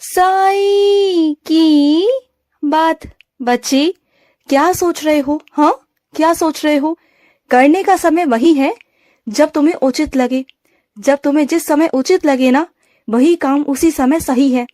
साई की बात। बच्चे, क्या सोच रहे हो? हाँ, क्या सोच रहे हो? करने का समय वही है जब तुम्हें उचित लगे। जब तुम्हें जिस समय उचित लगे ना, वही काम उसी समय सही है।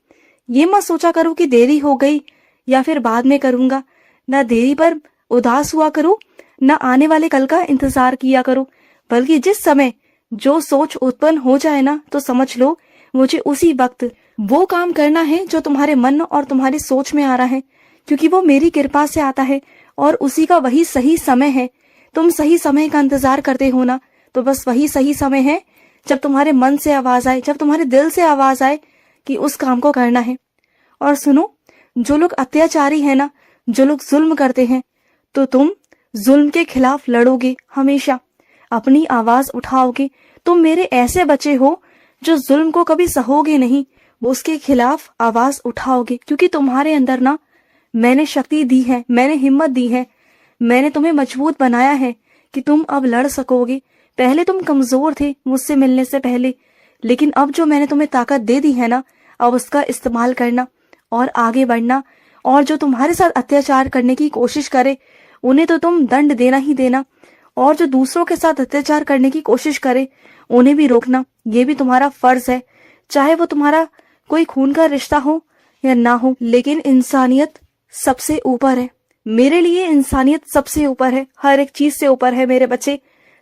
ये मत सोचा करो कि देरी हो गई या फिर बाद में करूंगा। ना देरी पर उदास हुआ करो, ना आने वाले कल का इंतजार किया करो, बल्कि जिस समय जो सोच उत्पन्न हो जाए ना, तो समझ लो मुझे उसी वक्त वो काम करना है जो तुम्हारे मन और तुम्हारी सोच में आ रहा है, क्योंकि वो मेरी कृपा से आता है और उसी का वही सही समय है। तुम सही समय का इंतजार करते हो ना, तो बस वही सही समय है जब तुम्हारे मन से आवाज आए, जब तुम्हारे दिल से आवाज आए कि उस काम को करना है। और सुनो, जो लोग अत्याचारी है ना, जो लोग जुल्म करते हैं, तो तुम जुल्म के खिलाफ लड़ोगे, हमेशा अपनी आवाज उठाओगे। तुम मेरे ऐसे बच्चे हो जो जुल्म को कभी सहोगे नहीं, वो उसके खिलाफ आवाज उठाओगे, क्योंकि तुम्हारे अंदर ना मैंने शक्ति दी है, मैंने हिम्मत दी है, मैंने तुम्हें मजबूत बनाया है कि तुम अब लड़ सकोगे। पहले तुम कमजोर थे मुझसे मिलने से पहले, लेकिन अब जो मैंने तुम्हें ताकत दे दी है ना, अब उसका इस्तेमाल करना और आगे बढ़ना। और जो तुम्हारे साथ अत्याचार करने की कोशिश करे, उन्हें तो तुम दंड देना ही देना, और जो दूसरों के साथ अत्याचार करने की कोशिश करे, उन्हें भी रोकना। ये भी तुम्हारा फर्ज है, चाहे वो तुम्हारा कोई खून का रिश्ता हो या ना हो। लेकिन इंसानियत सबसे ऊपर है। मेरे लिए इंसानियत सबसे ऊपर है, हर एक चीज से ऊपर है मेरे बच्चे।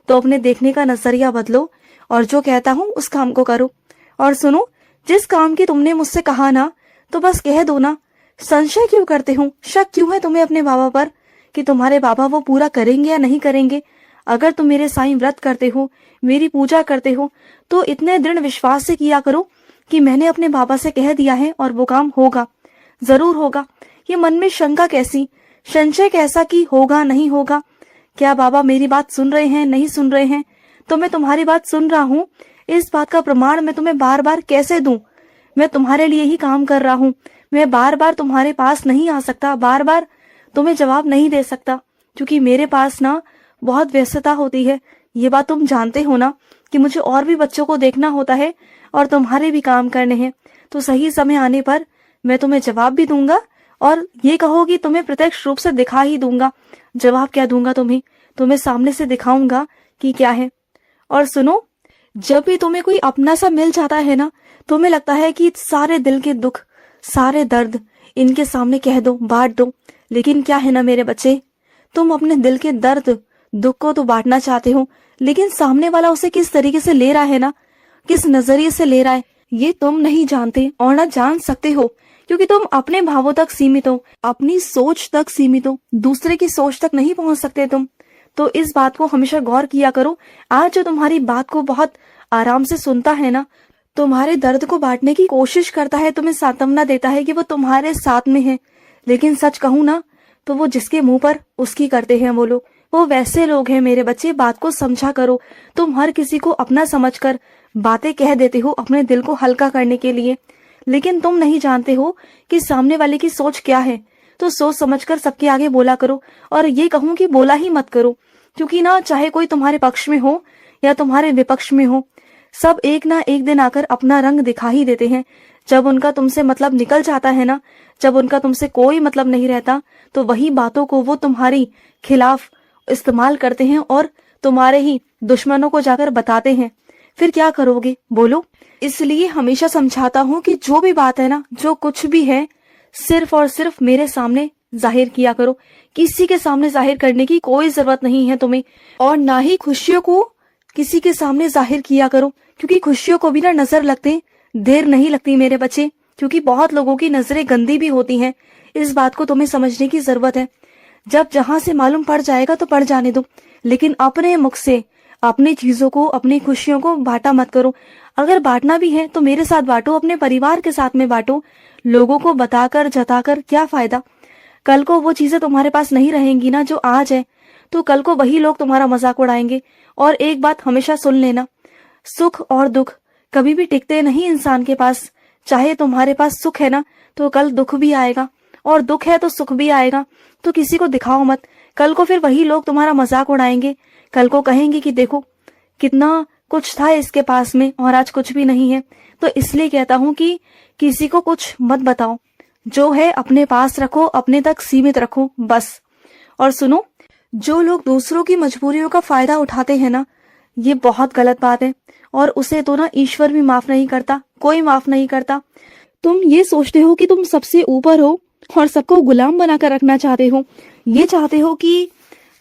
तो अपने देखने का नजरिया बदलो और जो कहता हूँ उस काम को करो। और सुनो, जिस काम की तुमने मुझसे कहा ना, तो बस कह दो ना। संशय क्यों करते हो? शक क्यों है तुम्हें अपने बाबा पर कि तुम्हारे बाबा वो पूरा करेंगे या नहीं करेंगे? अगर तुम मेरे साईं व्रत करते हो, मेरी पूजा करते हो, तो इतने दृढ़ विश्वास से किया करो कि मैंने अपने बाबा से कह दिया है और वो काम होगा, जरूर होगा। ये मन में शंका कैसी, संशय कैसा कि होगा नहीं होगा? क्या बाबा मेरी बात सुन रहे हैं, नहीं सुन रहे हैं? तो मैं तुम्हारी बात सुन रहा हूँ, इस बात का प्रमाण मैं तुम्हें बार बार कैसे दूं? मैं तुम्हारे लिए ही काम कर रहा हूँ। मैं बार बार तुम्हारे पास नहीं आ सकता, बार बार तुम्हें जवाब नहीं दे सकता, क्योंकि मेरे पास ना बहुत व्यस्तता होती है। ये बात तुम जानते हो ना कि मुझे और भी बच्चों को देखना होता है और तुम्हारे भी काम करने हैं। तो सही समय आने पर मैं तुम्हें जवाब भी दूंगा, और ये कहो कि तुम्हें प्रत्यक्ष रूप से दिखा ही दूंगा। जवाब क्या दूंगा तुम्हें सामने से दिखाऊंगा कि क्या है। और सुनो, जब भी तुम्हें कोई अपना सा मिल जाता है ना, तुम्हें लगता है कि सारे दिल के दुख, सारे दर्द इनके सामने कह दो, बांट दो। लेकिन क्या है ना मेरे बच्चे, तुम अपने दिल के दर्द दुख को तो बांटना चाहते हो, लेकिन सामने वाला उसे किस तरीके से ले रहा है ना, किस नजरिए से ले रहा है, ये तुम नहीं जानते और ना जान सकते हो, क्योंकि तुम अपने भावों तक सीमित हो, अपनी सोच तक सीमित हो, दूसरे की सोच तक नहीं पहुंच सकते तुम। तो इस बात को हमेशा गौर किया करो। आज जो तुम्हारी बात को बहुत आराम से सुनता है ना, तुम्हारे दर्द को बांटने की कोशिश करता है, तुम्हें सांत्वना देता है कि वो तुम्हारे साथ में है, लेकिन सच कहूँ ना, तो वो जिसके मुंह पर उसकी करते हैं वो लोग, वो वैसे लोग हैं मेरे बच्चे। बात को समझा करो। तुम हर किसी को अपना समझकर बातें कह देते हो अपने दिल को हल्का करने के लिए, लेकिन तुम नहीं जानते हो कि सामने वाले की सोच क्या है। तो सोच समझकर सबके आगे बोला करो। और ये कहूँ कि बोला ही मत करो, क्योंकि ना चाहे कोई तुम्हारे पक्ष में हो या तुम्हारे विपक्ष में हो, सब एक ना एक दिन आकर अपना रंग दिखा ही देते हैं। जब उनका तुमसे मतलब निकल जाता है ना, जब उनका तुमसे कोई मतलब नहीं रहता, तो वही बातों को वो तुम्हारी खिलाफ इस्तेमाल करते हैं और तुम्हारे ही दुश्मनों को जाकर बताते हैं। फिर क्या करोगे बोलो? इसलिए हमेशा समझाता हूँ कि जो भी बात है ना, जो कुछ भी है, सिर्फ और सिर्फ मेरे सामने जाहिर किया करो। किसी के सामने जाहिर करने की कोई जरूरत नहीं है तुम्हें, और ना ही खुशियों को किसी के सामने जाहिर किया करो, क्योंकि खुशियों को भी ना नजर लगते देर नहीं लगती मेरे बच्चे, क्योंकि बहुत लोगों की नजरें गंदी भी होती हैं। इस बात को तुम्हें समझने की जरूरत है। जब जहां से मालूम पड़ जाएगा तो पड़ जाने दो, लेकिन अपने मुख से अपनी चीजों को, अपनी खुशियों को बांटा मत करो। अगर बांटना भी है तो मेरे साथ बांटो, अपने परिवार के साथ में बांटो। लोगों को बताकर जताकर क्या फायदा? कल को वो चीजें तुम्हारे पास नहीं रहेंगी ना जो आज है, तो कल को वही लोग तुम्हारा मजाक उड़ाएंगे। और एक बात हमेशा सुन लेना, सुख और दुख कभी भी टिकते नहीं इंसान के पास। चाहे तुम्हारे पास सुख है ना, तो कल दुख भी आएगा, और दुख है तो सुख भी आएगा। तो किसी को दिखाओ मत, कल को फिर वही लोग तुम्हारा मजाक उड़ाएंगे। कल को कहेंगे कि देखो कितना कुछ था इसके पास में और आज कुछ भी नहीं है। तो इसलिए कहता हूँ कि किसी को कुछ मत बताओ, जो है अपने पास रखो, अपने तक सीमित रखो बस। और सुनो, जो लोग दूसरों की मजबूरियों का फायदा उठाते हैं ना, ये बहुत गलत बात है। और उसे तो ना ईश्वर भी माफ नहीं करता, कोई माफ नहीं करता। तुम ये सोचते हो कि तुम सबसे ऊपर हो और सबको गुलाम बनाकर रखना चाहते हो। ये चाहते हो कि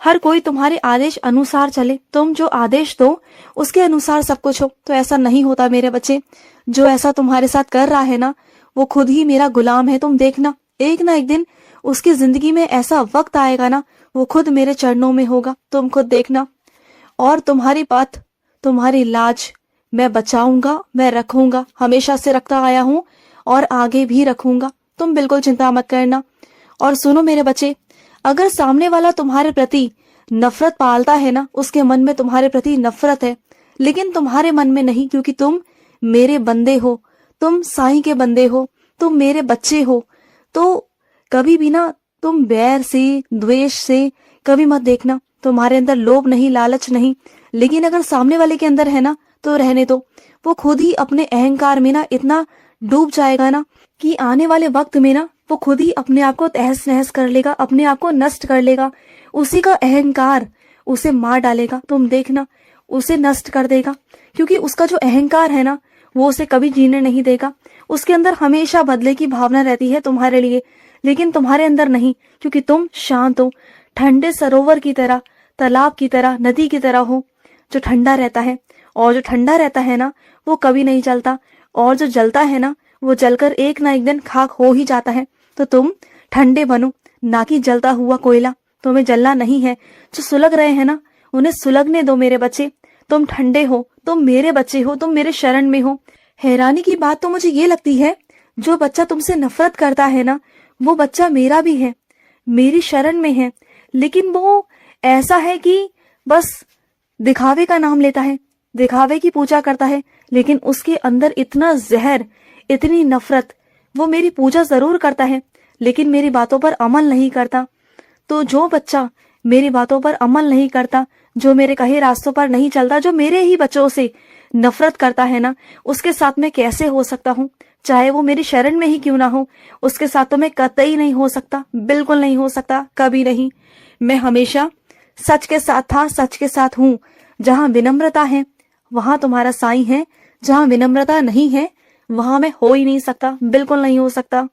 हर कोई तुम्हारे आदेश अनुसार चले, तुम जो आदेश दो उसके अनुसार सब कुछ हो। तो ऐसा नहीं होता मेरे बच्चे। जो ऐसा तुम्हारे साथ कर रहा है ना, वो खुद ही मेरा गुलाम है। तुम देखना, एक ना एक दिन उसकी जिंदगी में ऐसा वक्त आएगा ना, वो खुद मेरे चरणों में होगा, तुम खुद देखना। और तुम्हारी बात, तुम्हारी लाज मैं बचाऊंगा, मैं रखूंगा, हमेशा से रखता आया हूं और आगे भी रखूंगा। तुम बिल्कुल चिंता मत करना। और सुनो मेरे बच्चे, अगर सामने वाला तुम्हारे प्रति नफरत पालता है ना, उसके मन में तुम्हारे प्रति नफरत है, लेकिन तुम्हारे मन में नहीं, क्योंकि तुम मेरे बंदे हो, तुम साईं के बंदे हो, तुम मेरे बच्चे हो। तो कभी भी ना तुम बैर से, द्वेष से कभी मत देखना। तुम्हारे अंदर लोभ नहीं, लालच नहीं। लेकिन अगर सामने वाले के अंदर है ना, तो रहने दो। वो खुद ही अपने अहंकार में ना इतना डूब जाएगा ना कि आने वाले वक्त में ना वो खुद ही अपने आप को तहस नहस कर लेगा, अपने आप को नष्ट कर लेगा। उसी का अहंकार उसे मार डालेगा, तुम देखना, उसे नष्ट कर देगा। क्योंकि उसका जो अहंकार है ना, वो उसे कभी जीने नहीं देगा। उसके अंदर हमेशा बदले की भावना रहती है तुम्हारे लिए, लेकिन तुम्हारे अंदर नहीं, क्योंकि तुम शांत हो, ठंडे सरोवर की तरह, तालाब की तरह, नदी की तरह हो, जो ठंडा रहता है। और जो ठंडा रहता है ना, वो कभी नहीं जलता, और जो जलता है ना, वो जलकर एक ना एक दिन खाक हो ही जाता है। तो तुम ठंडे बनो, ना कि जलता हुआ कोयला। तुम्हें जलना नहीं है। जो सुलग रहे हैं ना, उन्हें सुलगने दो मेरे बच्चे। तुम ठंडे हो, तुम मेरे बच्चे हो, तुम मेरे शरण में हो। हैरानी की बात तो मुझे ये लगती है, जो बच्चा तुमसे नफरत करता है ना, वो बच्चा मेरा भी है, मेरी शरण में है। लेकिन वो ऐसा है कि बस दिखावे का नाम लेता है, दिखावे की पूजा करता है, लेकिन उसके अंदर इतना जहर, इतनी नफरत। वो मेरी पूजा जरूर करता है, लेकिन मेरी बातों पर अमल नहीं करता। तो जो बच्चा मेरी बातों पर अमल नहीं करता, जो मेरे कहे रास्तों पर नहीं चलता, जो मेरे ही बच्चों से नफरत करता है ना, उसके साथ मैं कैसे हो सकता हूँ? चाहे वो मेरी शरण में ही क्यों ना हो, उसके साथ तो मैं कतई नहीं हो सकता, बिल्कुल नहीं हो सकता, कभी नहीं। मैं हमेशा सच के साथ था, सच के साथ हूँ। जहाँ विनम्रता है वहां तुम्हारा साईं है, जहाँ विनम्रता नहीं है वहां मैं हो ही नहीं सकता, बिल्कुल नहीं हो सकता।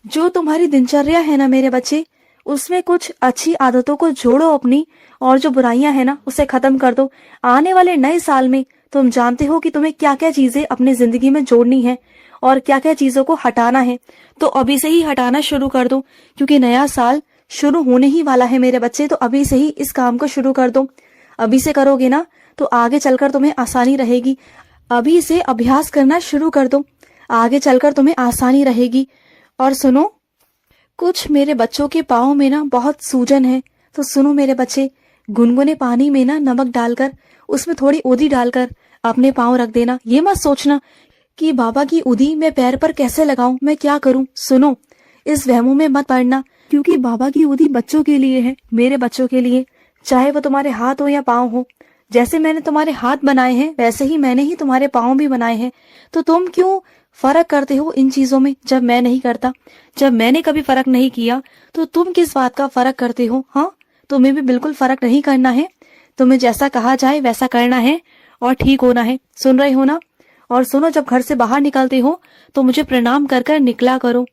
जो तुम्हारी दिनचर्या है ना मेरे बच्चे, उसमें कुछ अच्छी आदतों को जोड़ो अपनी, और जो बुराइयां है ना उसे खत्म कर दो। आने वाले नए साल में तुम जानते हो कि तुम्हें क्या क्या चीजें अपनी जिंदगी में जोड़नी है और क्या क्या चीजों को हटाना है। तो अभी से ही हटाना शुरू कर दो, क्योंकि नया साल शुरू होने ही वाला है मेरे बच्चे। तो अभी से ही इस काम को शुरू कर दो। अभी से करोगे ना तो आगे चलकर तुम्हें आसानी रहेगी। अभी से अभ्यास करना शुरू कर दो, आगे चलकर तुम्हें आसानी रहेगी। और सुनो, कुछ मेरे बच्चों के पाँव में ना बहुत सूजन है। तो सुनो मेरे बच्चे, गुनगुने पानी में ना नमक डालकर, उसमें थोड़ी उधी डालकर अपने पाँव रख देना। ये मत सोचना कि बाबा की उधी मैं पैर पर कैसे लगाऊं, मैं क्या करूं। सुनो, इस वहमों में मत पड़ना, क्योंकि बाबा की उधी बच्चों के लिए है, मेरे बच्चों के लिए। चाहे वो तुम्हारे हाथ हो या पाँव हो। जैसे मैंने तुम्हारे हाथ बनाए हैं, वैसे ही मैंने ही तुम्हारे पाँव भी बनाए हैं। तो तुम क्यों फर्क करते हो इन चीजों में, जब मैं नहीं करता? जब मैंने कभी फर्क नहीं किया तो तुम किस बात का फर्क करते हो? हाँ, तुम्हें भी बिल्कुल फर्क नहीं करना है। तुम्हें जैसा कहा जाए वैसा करना है और ठीक होना है। सुन रहे हो ना? और सुनो, जब घर से बाहर निकलते हो तो मुझे प्रणाम कर कर निकला करो,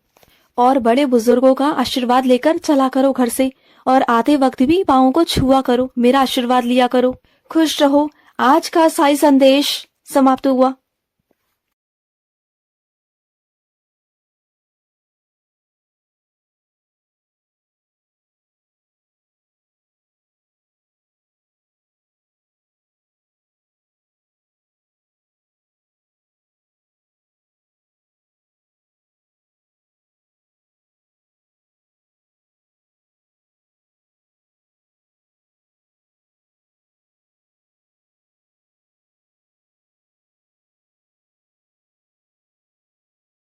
और बड़े बुजुर्गों का आशीर्वाद लेकर चला करो घर से। और आते वक्त भी पाँव को छुआ करो, मेरा आशीर्वाद लिया करो। खुश रहो। आज का साई संदेश समाप्त हुआ।